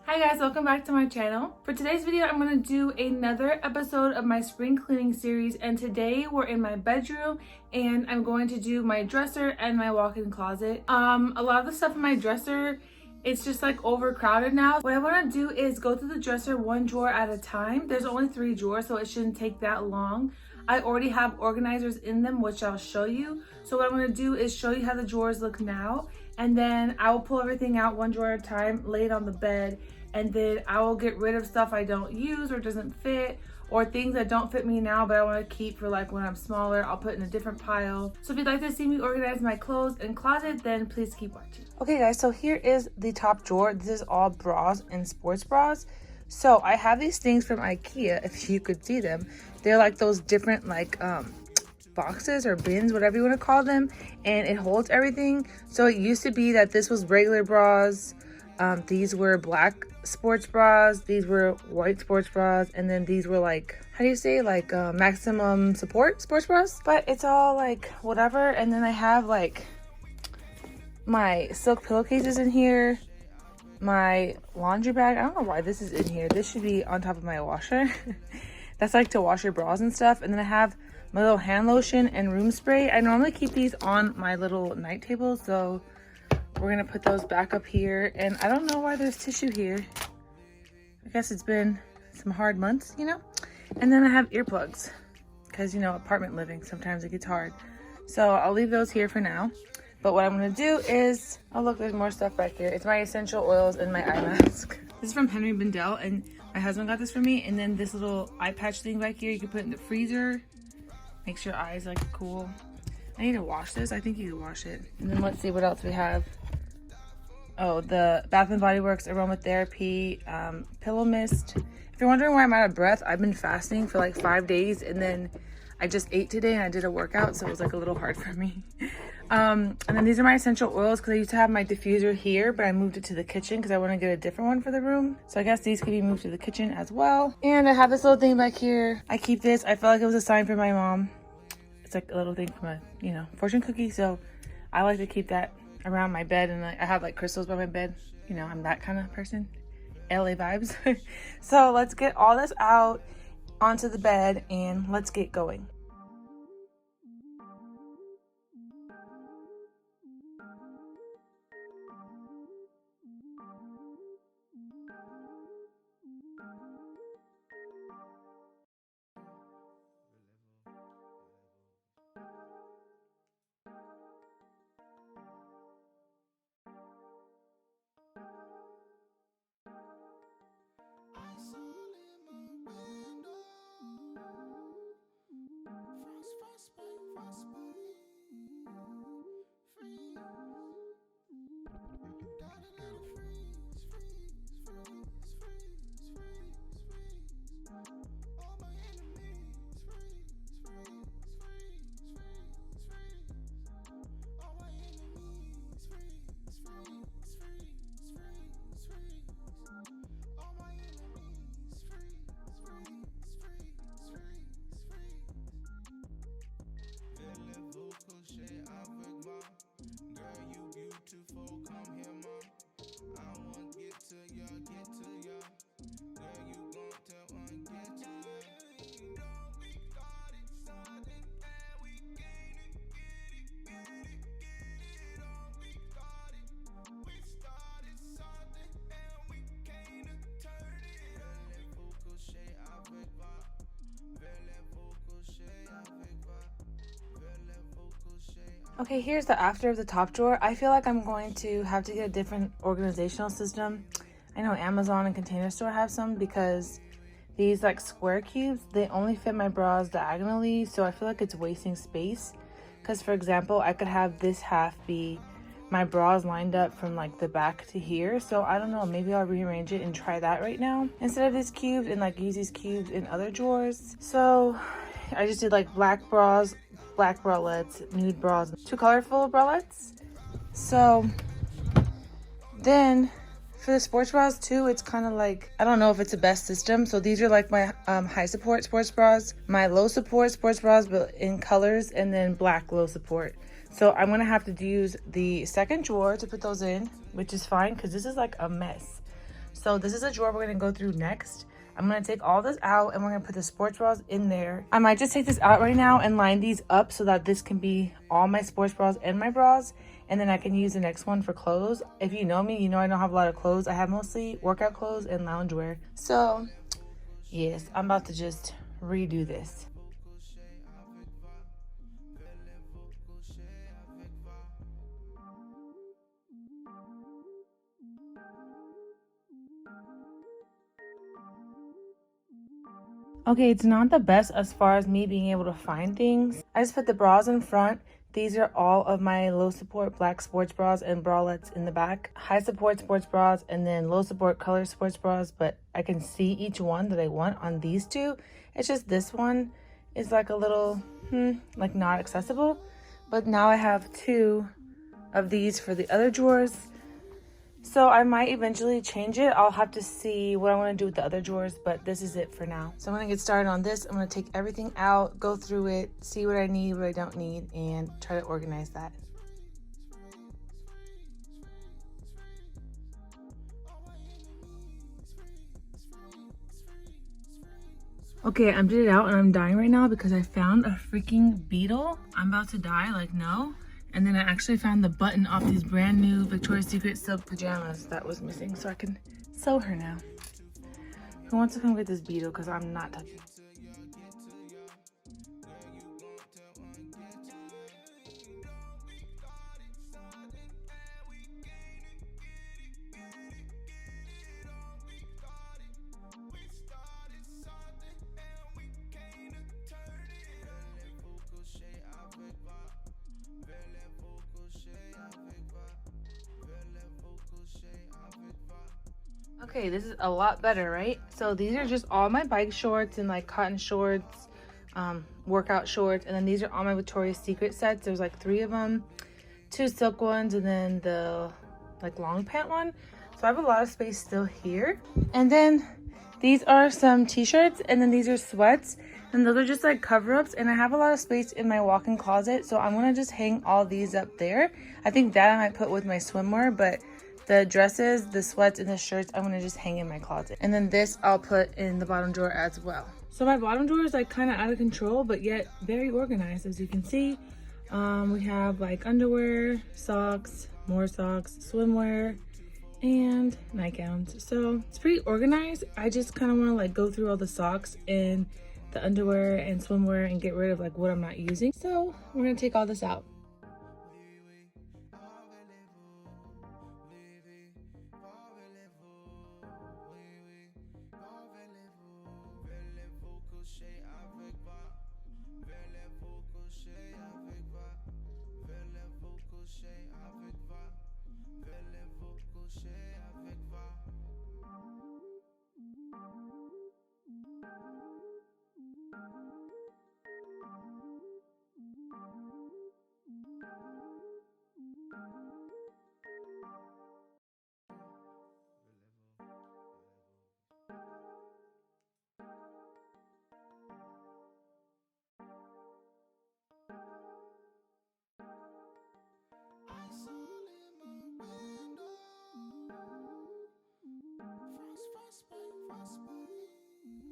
Hi guys, welcome back to my channel. For today's video, I'm going to do another episode of my spring cleaning series, and today we're in my bedroom and I'm going to do my dresser and my walk-in closet. A lot of the stuff in my dresser, it's just like overcrowded now. What I want to do is go through the dresser one drawer at a time. There's only 3 drawers, so it shouldn't take that long. I already have organizers in them, which I'll show you. So what I'm going to do is show you how the drawers look now, and then I will pull everything out one drawer at a time, lay it on the bed, and then I will get rid of stuff I don't use or doesn't fit, or things that don't fit me now but I want to keep for like when I'm smaller. I'll put in a different pile. So if you'd like to see me organize my clothes and closet, then please keep watching. Okay guys, so here is the top drawer. This is all bras and sports bras. So I have these things from IKEA, if you could see them. They're like those different like boxes or bins, whatever you want to call them, and it holds everything. So it used to be that this was regular bras, these were black sports bras, these were white sports bras, and then these were like, how do you say, like maximum support sports bras. But it's all like whatever. And then I have like my silk pillowcases in here, my laundry bag. I don't know why this is in here. This should be on top of my washer. That's like to wash your bras and stuff. And then I have my little hand lotion and room spray. I normally keep these on my little night table, so we're gonna put those back up here. And I don't know why there's tissue here. I guess it's been some hard months, you know? And then I have earplugs because, you know, apartment living, sometimes it gets hard. So I'll leave those here for now. But what I'm gonna do is, oh look, there's more stuff back here. It's my essential oils and my eye mask. This is from Henry Bendel, and my husband got this for me. And then this little eye patch thing back here, you can put in the freezer. Makes your eyes like cool. I need to wash this. I think you can wash it. And then let's see what else we have. Oh, the Bath & Body Works aromatherapy pillow mist. If you're wondering why I'm out of breath, I've been fasting for like 5 days, and then I just ate today and I did a workout, so it was like a little hard for me. And then these are my essential oils, because I used to have my diffuser here, but I moved it to the kitchen because I want to get a different one for the room. So I guess these could be moved to the kitchen as well. And I have this little thing back here. I keep this. I felt like it was a sign from my mom. It's like a little thing from a, you know, fortune cookie. So I like to keep that around my bed, and I have like crystals by my bed. You know, I'm that kind of person. LA vibes. So let's get all this out onto the bed and let's get going. Okay, here's the after of the top drawer. I feel like I'm going to have to get a different organizational system. I know Amazon and Container Store have some, because these like square cubes, they only fit my bras diagonally, so I feel like it's wasting space. Because for example, I could have this half be my bras lined up from like the back to here. So I don't know, maybe I'll rearrange it and try that right now instead of these cubes, and like use these cubes in other drawers. So I just did like black bras, black bralettes, nude bras, 2 colorful bralettes. So then for the sports bras too, it's kind of like, I don't know if it's the best system. So these are like my high support sports bras, my low support sports bras, but in colors, and then black low support. So I'm gonna have to use the second drawer to put those in, which is fine because this is like a mess. So this is a drawer we're gonna go through next. I'm gonna take all this out and we're gonna put the sports bras in there. I might just take this out right now and line these up so that this can be all my sports bras and my bras. And then I can use the next one for clothes. If you know me, you know I don't have a lot of clothes. I have mostly workout clothes and loungewear. So yes, I'm about to just redo this. Okay, it's not the best as far as me being able to find things. I just put the bras in front. These are all of my low support black sports bras and bralettes in the back. High support sports bras and then low support color sports bras, but I can see each one that I want on these two. It's just this one is like a little, like not accessible. But now I have two of these for the other drawers. So I might eventually change it. I'll have to see what I want to do with the other drawers, but this is it for now. So I'm going to get started on this. I'm going to take everything out, go through it, see what I need, what I don't need, and try to organize that. Okay, I emptied it out and I'm dying right now because I found a freaking beetle. I'm about to die, like no. And then I actually found the button off these brand new Victoria's Secret silk pajamas that was missing, so I can sew her now. Who wants to come get this beetle? Because I'm not touching it. Okay, this is a lot better, right? So these are just all my bike shorts and like cotton shorts, workout shorts, and then these are all my Victoria's Secret sets. There's like 3 of them, 2 silk ones, and then the like long pant one. So I have a lot of space still here. And then these are some t-shirts, and then these are sweats, and those are just like cover-ups. And I have a lot of space in my walk-in closet, so I'm gonna just hang all these up there. I think that I might put with my swimwear, but the dresses, the sweats, and the shirts, I'm gonna just hang in my closet. And then this I'll put in the bottom drawer as well. So my bottom drawer is like kind of out of control, but yet very organized, as you can see. We have like underwear, socks, more socks, swimwear, and nightgowns. So it's pretty organized. I just kind of want to like go through all the socks and the underwear and swimwear and get rid of like what I'm not using. So we're gonna take all this out.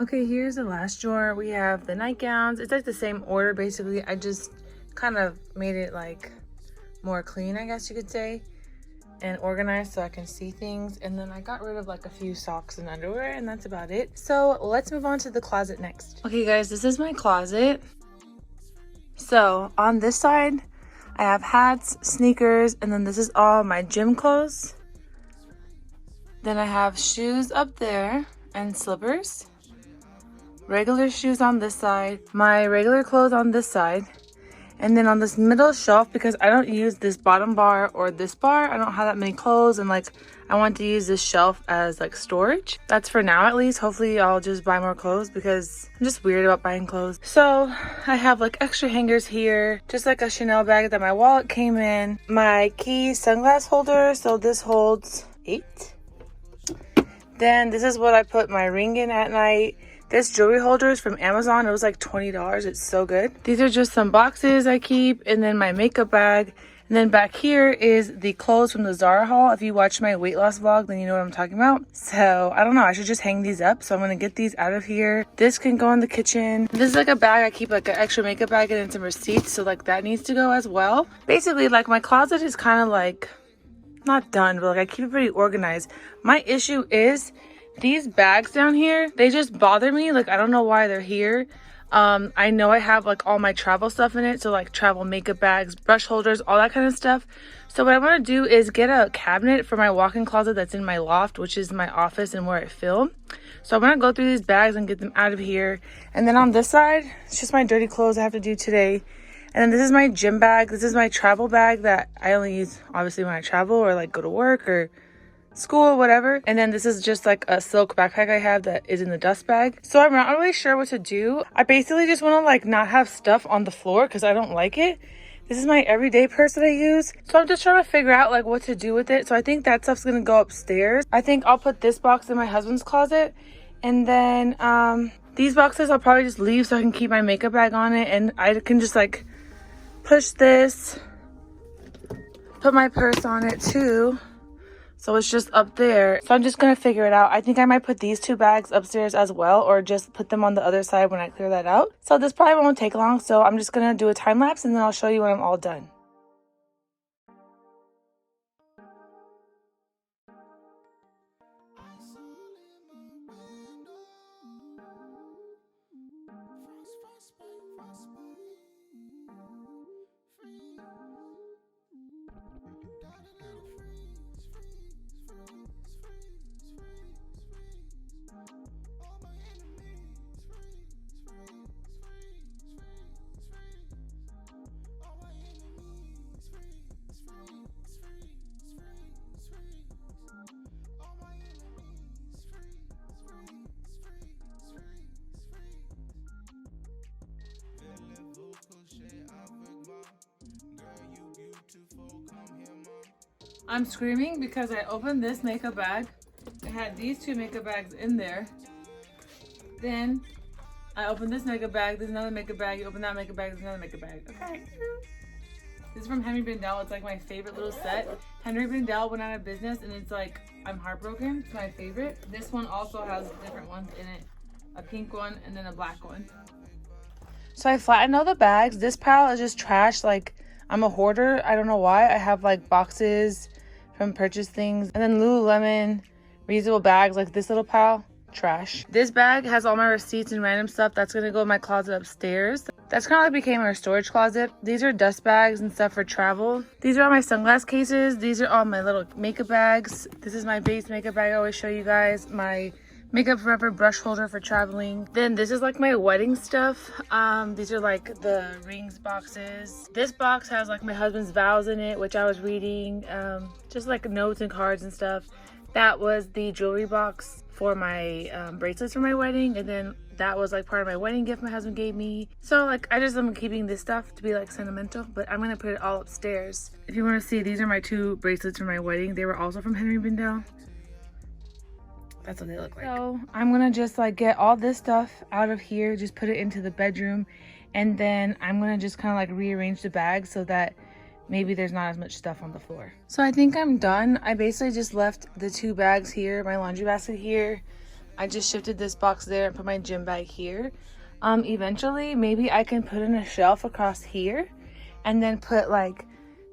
Okay, here's the last drawer. We have the nightgowns. It's like the same order basically. I just kind of made it like more clean, I guess you could say, and organized so I can see things. And then I got rid of like a few socks and underwear, and that's about it. So let's move on to the closet next. Okay guys, this is my closet. So on this side I have hats, sneakers, and then this is all my gym clothes. Then I have shoes up there and slippers. Regular shoes on this side, my regular clothes on this side, and then on this middle shelf, because I don't use this bottom bar or this bar, I don't have that many clothes, and like I want to use this shelf as like storage. That's for now at least. Hopefully I'll just buy more clothes because I'm just weird about buying clothes. So I have like extra hangers here, just like a Chanel bag that my wallet came in, my key sunglass holder, so this holds 8. Then this is what I put my ring in at night. This jewelry holder is from Amazon. It was like $20. It's so good. These are just some boxes I keep, and then my makeup bag. And And then back here is the clothes from the Zara haul. If you watch my weight loss vlog, then you know what I'm talking about. So I don't know, I should just hang these up. So I'm gonna get these out of here. This can go in the kitchen. This is like a bag. I keep like an extra makeup bag and then some receipts. So like that needs to go as well. Basically, like my closet is kind of like, not done, but like I keep it pretty organized. My issue is these bags down here, they just bother me. Like I don't know why they're here. I know I have like all my travel stuff in it, so like travel makeup bags, brush holders, all that kind of stuff. So what I want to do is get a cabinet for my walk-in closet that's in my loft, which is my office and where I film. So I'm going to go through these bags and get them out of here. And then on this side, it's just my dirty clothes I have to do today. And then this is my gym bag. This is my travel bag that I only use obviously when I travel or like go to work or school or whatever. And then this is just like a silk backpack I have that is in the dust bag. So I'm not really sure what to do. I basically just want to like not have stuff on the floor because I don't like it. This is my everyday purse that I use. So I'm just trying to figure out like what to do with it. So I think that stuff's gonna go upstairs. I think I'll put this box in my husband's closet. And then these boxes I'll probably just leave so I can keep my makeup bag on it. And I can just like push this, put my purse on it too. So it's just up there. So I'm just going to figure it out. I think I might put these two bags upstairs as well, or just put them on the other side when I clear that out. So this probably won't take long. So I'm just going to do a time lapse and then I'll show you when I'm all done. I'm screaming because I opened this makeup bag. It had these two makeup bags in there. Then I opened this makeup bag. There's another makeup bag. You open that makeup bag. There's another makeup bag. Okay. This is from Henry Bendel. It's like my favorite little set. Henry Bendel went out of business and it's like, I'm heartbroken. It's my favorite. This one also has different ones in it. A pink one and then a black one. So I flattened all the bags. This pile is just trash. Like I'm a hoarder. I don't know why. I have like boxes from purchase things. And then Lululemon reusable bags like this little pile. Trash. This bag has all my receipts and random stuff. That's gonna go in my closet upstairs. That's kind of like became our storage closet. These are dust bags and stuff for travel. These are all my sunglass cases. These are all my little makeup bags. This is my base makeup bag I always show you guys. My makeup forever brush holder for traveling. Then this is like my wedding stuff. These are like the rings boxes. This box has like my husband's vows in it, which I was reading. Just like notes and cards and stuff. That was the jewelry box for my bracelets for my wedding, and then that was like part of my wedding gift my husband gave me. So like I just am keeping this stuff to be like sentimental, but I'm gonna put it all upstairs. If you want to see, these are my two bracelets for my wedding. They were also from Henry Bendel. That's what they look like. So I'm gonna just like get all this stuff out of here, just put it into the bedroom, and then I'm gonna just kind of like rearrange the bags so that maybe there's not as much stuff on the floor. So I think I'm done. I basically just left the two bags here, my laundry basket here. I just shifted this box there and put my gym bag here. Eventually, maybe I can put in a shelf across here and then put like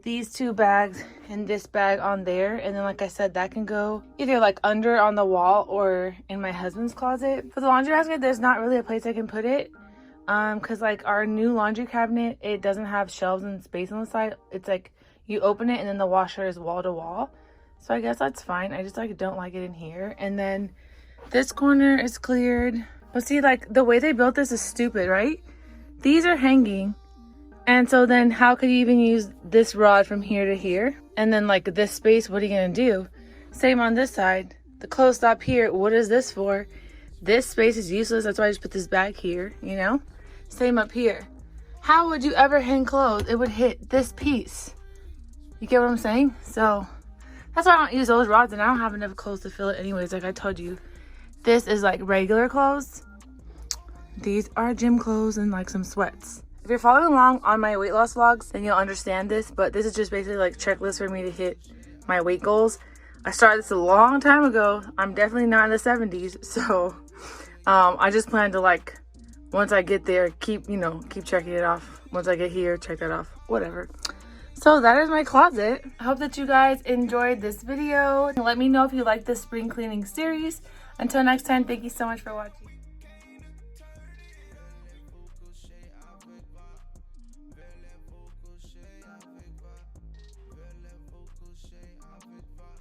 these two bags and this bag on there. And then like I said, that can go either like under on the wall or in my husband's closet. For the laundry basket, there's not really a place I can put it. Because like our new laundry cabinet, it doesn't have shelves and space on the side. It's like you open it and then the washer is wall to wall. So I guess that's fine. I just like don't like it in here. And then this corner is cleared. But see, like the way they built this is stupid, right? These are hanging. And so then how could you even use this rod from here to here? And then like this space, what are you gonna do? Same on this side. The clothes stop here. What is this for? This space is useless. That's why I just put this bag here, you know? Same up here. How would you ever hang clothes? It would hit this piece. You get what I'm saying? So that's why I don't use those rods, and I don't have enough clothes to fill it anyways. Like I told you, this is like regular clothes. These are gym clothes and like some sweats. If you're following along on my weight loss vlogs, then you'll understand this, but this is just basically like checklist for me to hit my weight goals. I started this a long time ago. I'm definitely not in the 70s, so I just plan to, like, once I get there, keep checking it off. Once I get here, check that off, whatever. So that is my closet. I hope that you guys enjoyed this video. Let me know if you like this spring cleaning series. Until next time, thank you so much for watching.